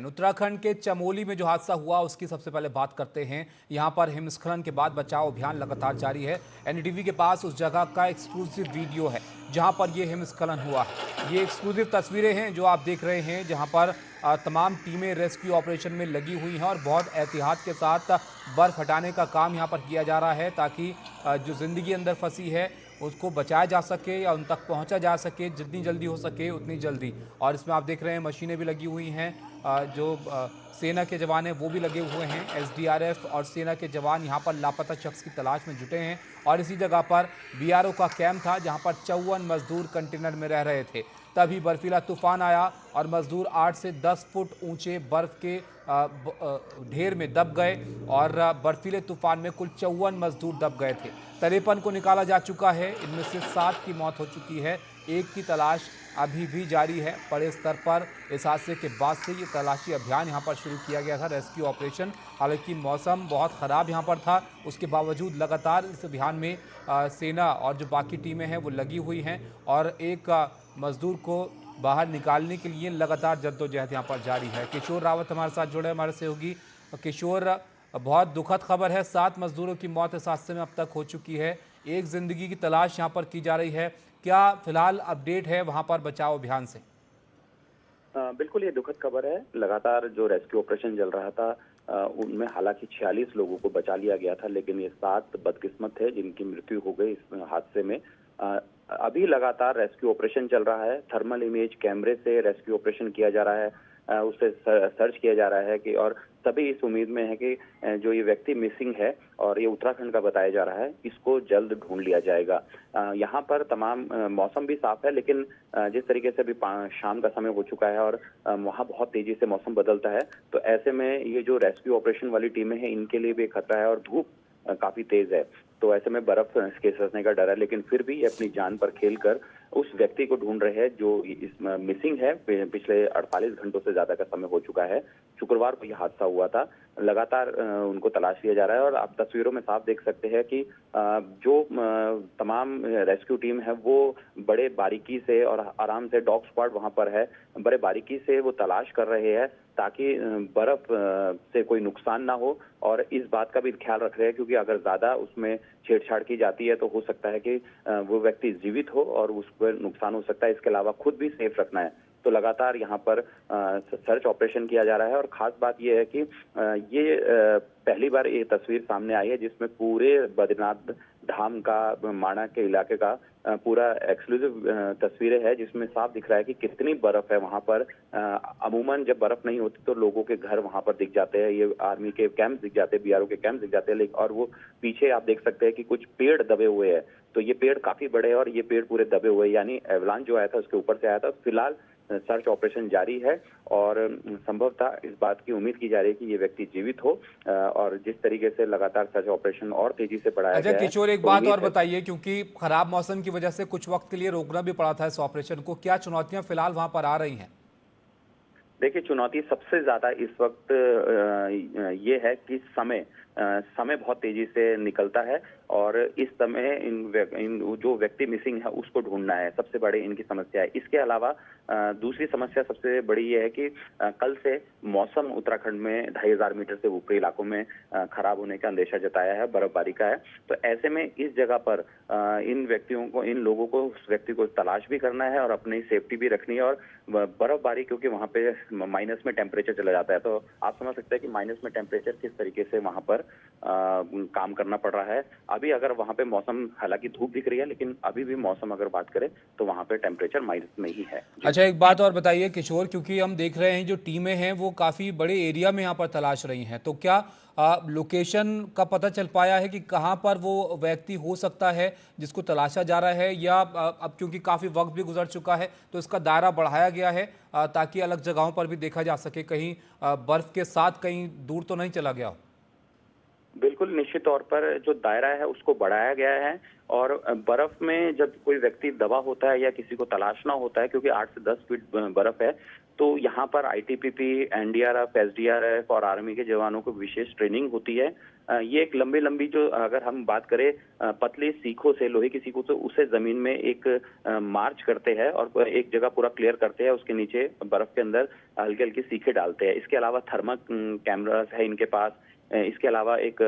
उत्तराखंड के चमोली में जो हादसा हुआ उसकी सबसे पहले बात करते हैं। यहां पर हिमस्खलन के बाद बचाव अभियान लगातार जारी है। एनडीटीवी के पास उस जगह का एक्सक्लूसिव वीडियो है जहां पर यह हिमस्खलन हुआ है। ये एक्सक्लूसिव तस्वीरें हैं जो आप देख रहे हैं, जहां पर तमाम टीमें रेस्क्यू ऑपरेशन में लगी हुई हैं और बहुत एहतियात के साथ बर्फ हटाने का काम यहां पर किया जा रहा है ताकि जो जिंदगी अंदर फंसी है उसको बचाया जा सके या उन तक पहुंचा जा सके, जितनी जल्दी हो सके उतनी जल्दी। और इसमें आप देख रहे हैं मशीनें भी लगी हुई हैं। जो सेना के जवान हैं वो भी लगे हुए हैं। एसडीआरएफ और सेना के जवान यहां पर लापता शख्स की तलाश में जुटे हैं। और इसी जगह पर बीआरओ का कैंप था जहां पर 54 मजदूर कंटेनर में रह रहे थे। तभी बर्फीला तूफान आया और मजदूर 8 से 10 फुट ऊंचे बर्फ के ढेर में दब गए और बर्फीले तूफान में कुल 54 मजदूर दब गए थे। 53 को निकाला जा चुका है, इनमें से 7 की मौत हो चुकी है। एक की तलाश अभी भी जारी है। बड़े स्तर पर इस हादसे के बाद से ये तलाशी अभियान यहाँ पर शुरू किया गया था, रेस्क्यू ऑपरेशन। हालांकि मौसम बहुत ख़राब यहाँ पर था, उसके बावजूद लगातार इस अभियान में सेना और जो बाकी टीमें हैं वो लगी हुई हैं और एक मजदूर को बाहर निकालने के लिए लगातार जद्दोजहद यहाँ पर जारी है। किशोर रावत हमारे साथ जुड़े, हमारे सहयोगी। किशोर, बहुत दुखद खबर है, 7 मजदूरों की मौत इस हादसे में अब तक हो चुकी है। एक जिंदगी की तलाश यहाँ पर की जा रही है। क्या फिलहाल अपडेट है वहां पर बचाव अभियान से? बिल्कुल ये दुखद खबर है। लगातार जो रेस्क्यू ऑपरेशन चल रहा था उनमें हालांकि 46 लोगों को बचा लिया गया था, लेकिन ये 7 बदकिस्मत थे जिनकी मृत्यु हो गई इस हादसे में। अभी लगातार रेस्क्यू ऑपरेशन चल रहा है। थर्मल इमेज कैमरे से रेस्क्यू ऑपरेशन किया जा रहा है, उससे सर्च किया जा रहा है कि, और सभी इस उम्मीद में है कि जो ये व्यक्ति मिसिंग है और ये उत्तराखंड का बताया जा रहा है, इसको जल्द ढूंढ लिया जाएगा। यहाँ पर तमाम मौसम भी साफ है, लेकिन जिस तरीके से अभी शाम का समय हो चुका है और वहाँ बहुत तेजी से मौसम बदलता है, तो ऐसे में ये जो रेस्क्यू ऑपरेशन वाली टीमें हैं इनके लिए भी खतरा है और धूप काफी तेज है। तो ऐसे में बर्फ के खसने का डर है, लेकिन फिर भी ये अपनी जान पर खेलकर उस व्यक्ति को ढूंढ रहे हैं जो इस मिसिंग है। पिछले 48 घंटों से ज्यादा का समय हो चुका है। शुक्रवार को यह हादसा हुआ था। लगातार उनको तलाश लिया जा रहा है और आप तस्वीरों में साफ देख सकते हैं कि जो तमाम रेस्क्यू टीम है वो बड़े बारीकी से और आराम से, डॉग स्क्वाड वहां पर है, बड़े बारीकी से वो तलाश कर रहे हैं ताकि बर्फ से कोई नुकसान ना हो। और इस बात का भी ख्याल रख रहे हैं क्योंकि अगर ज्यादा उसमें छेड़छाड़ की जाती है तो हो सकता है कि वो व्यक्ति जीवित हो और उस पर नुकसान हो सकता है। इसके अलावा खुद भी सेफ रखना है। तो लगातार यहाँ पर सर्च ऑपरेशन किया जा रहा है। और खास बात यह है कि ये पहली बार ये तस्वीर सामने आई है जिसमें पूरे बद्रीनाथ धाम का, माणा के इलाके का पूरा एक्सक्लूसिव तस्वीरें है, जिसमें साफ दिख रहा है कि कितनी बर्फ है वहां पर। अमूमन जब बर्फ नहीं होती तो लोगों के घर वहां पर दिख जाते हैं, ये आर्मी के कैंप दिख जाते हैं, बीआरओ के कैंप दिख जाते हैं, और वो पीछे आप देख सकते हैं कि कुछ पेड़ दबे हुए हैं। तो ये पेड़ काफी बड़े हैं और ये पेड़ पूरे दबे हुए हैं, यानी एवलांच जो आया था उसके ऊपर से आया था। फिलहाल सर्च ऑपरेशन जारी है और संभवतः इस बात की उम्मीद की जा रही है कि ये व्यक्ति जीवित हो। और जिस तरीके से लगातार सर्च ऑपरेशन और तेजी से बढ़ाया गया है। किशोर, एक बात और बताइए, क्योंकि खराब मौसम की वजह से कुछ वक्त के लिए रोकना भी पड़ा था इस ऑपरेशन को, क्या चुनौतियां फिलहाल वहां पर आ रही हैं? देखिए, चुनौती सबसे ज्यादा इस वक्त ये है कि समय बहुत तेजी से निकलता है और इस समय इन जो व्यक्ति मिसिंग है उसको ढूंढना है, सबसे बड़ी इनकी समस्या है। इसके अलावा दूसरी समस्या सबसे बड़ी ये है कि कल से मौसम उत्तराखंड में 2500 मीटर से ऊपरी इलाकों में खराब होने का अंदेशा जताया है, बर्फबारी का है। तो ऐसे में इस जगह पर इन लोगों को, उस व्यक्ति को तलाश भी करना है और अपनी सेफ्टी भी रखनी है। और बर्फबारी, क्योंकि वहां पे माइनस में टेम्परेचर चला जाता है, तो आप समझ सकते हैं कि माइनस में टेम्परेचर किस तरीके से वहां पर काम करना पड़ रहा है। अभी अगर वहां पे मौसम, हालांकि धूप दिख रही है, लेकिन अभी भी मौसम अगर बात करें तो वहां पे टेम्परेचर माइनस में ही है। अच्छा, एक बात और बताइए किशोर, क्योंकि हम देख रहे हैं जो टीमें हैं वो काफी बड़े एरिया में यहाँ पर तलाश रही हैं, तो क्या लोकेशन का पता चल पाया है कि कहाँ पर वो व्यक्ति हो सकता है जिसको तलाशा जा रहा है, या अब क्योंकि काफी वक्त भी गुजर चुका है तो इसका दायरा बढ़ाया गया है ताकि अलग जगहों पर भी देखा जा सके, कहीं बर्फ के साथ कहीं दूर तो नहीं चला गया हो? बिल्कुल, निश्चित तौर पर जो दायरा है उसको बढ़ाया गया है। और बर्फ में जब कोई व्यक्ति दबा होता है या किसी को तलाशना होता है, क्योंकि 8 से 10 फीट बर्फ है, तो यहाँ पर आईटीबीपी, एनडीआरएफ, एसडीआरएफ और आर्मी के जवानों को विशेष ट्रेनिंग होती है। ये एक लंबी जो अगर हम बात करें पतली सीखों से, लोहे की सीखों से, उसे जमीन में एक मार्च करते हैं और एक जगह पूरा क्लियर करते हैं। उसके नीचे बर्फ के अंदर हल्की हल्की सीखें डालते हैं। इसके अलावा थर्मल कैमरास है इनके पास। इसके अलावा एक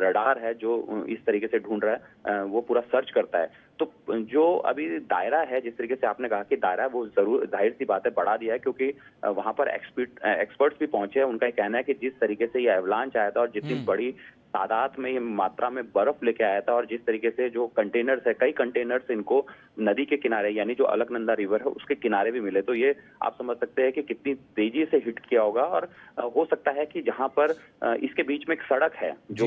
रडार है जो इस तरीके से ढूंढ रहा है, वो पूरा सर्च करता है। तो जो अभी दायरा है, जिस तरीके से आपने कहा कि दायरा, वो जरूर जाहिर सी बात है बढ़ा दिया है, क्योंकि वहां पर एक्सपर्ट्स भी पहुंचे हैं। उनका कहना है कि जिस तरीके से ये एवलांच आया था और जितनी बड़ी तादाद में, ये मात्रा में बर्फ लेके आया था, और जिस तरीके से जो कंटेनर्स है, कई कंटेनर्स इनको नदी के किनारे, यानी जो अलकनंदा रिवर है उसके किनारे भी मिले, तो ये आप समझ सकते हैं कि कितनी तेजी से हिट किया होगा। और हो सकता है कि जहां पर इसके बीच में एक सड़क है जो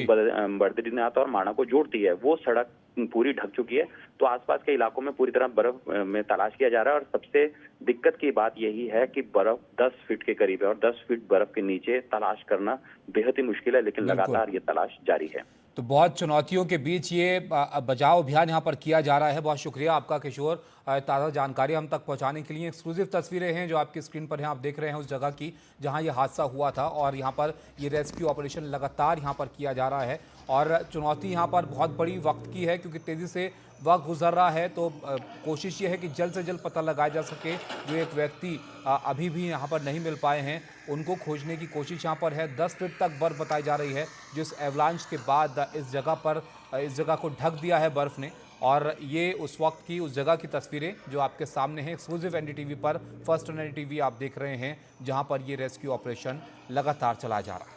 बद्रीनाथ और माणा को जोड़ती है, वो सड़क पूरी ढक चुकी है। तो आसपास के इलाकों में पूरी तरह बर्फ में तलाश किया जा रहा है। और सबसे दिक्कत की बात यही है कि बर्फ 10 फीट के करीब है और 10 फीट बर्फ के नीचे तलाश करना बेहद ही मुश्किल है, लेकिन लगातार ये तलाश जारी है। तो बहुत चुनौतियों के बीच ये बचाव अभियान यहाँ पर किया जा रहा है। बहुत शुक्रिया आपका किशोर, ताज़ा जानकारी हम तक पहुँचाने के लिए। एक्सक्लूसिव तस्वीरें हैं जो आपकी स्क्रीन पर हैं, आप देख रहे हैं उस जगह की जहाँ ये हादसा हुआ था, और यहाँ पर ये रेस्क्यू ऑपरेशन लगातार यहाँ पर किया जा रहा है। और चुनौती यहाँ पर बहुत बड़ी वक्त की है, क्योंकि तेज़ी से वक्त गुजर रहा है। तो कोशिश ये है कि जल्द से जल्द पता लगाया जा सके। जो एक व्यक्ति अभी भी यहाँ पर नहीं मिल पाए हैं, उनको खोजने की कोशिश यहाँ पर है। 10 फीट तक बर्फ बताई जा रही है, जिस एवलांच के बाद इस जगह को ढक दिया है बर्फ ने। और ये उस वक्त की, उस जगह की तस्वीरें जो आपके सामने हैं। एक्सक्लूसिव एनडीटीवी पर, फर्स्ट एनडीटीवी आप देख रहे हैं, जहाँ पर ये रेस्क्यू ऑपरेशन लगातार चला जा रहा है।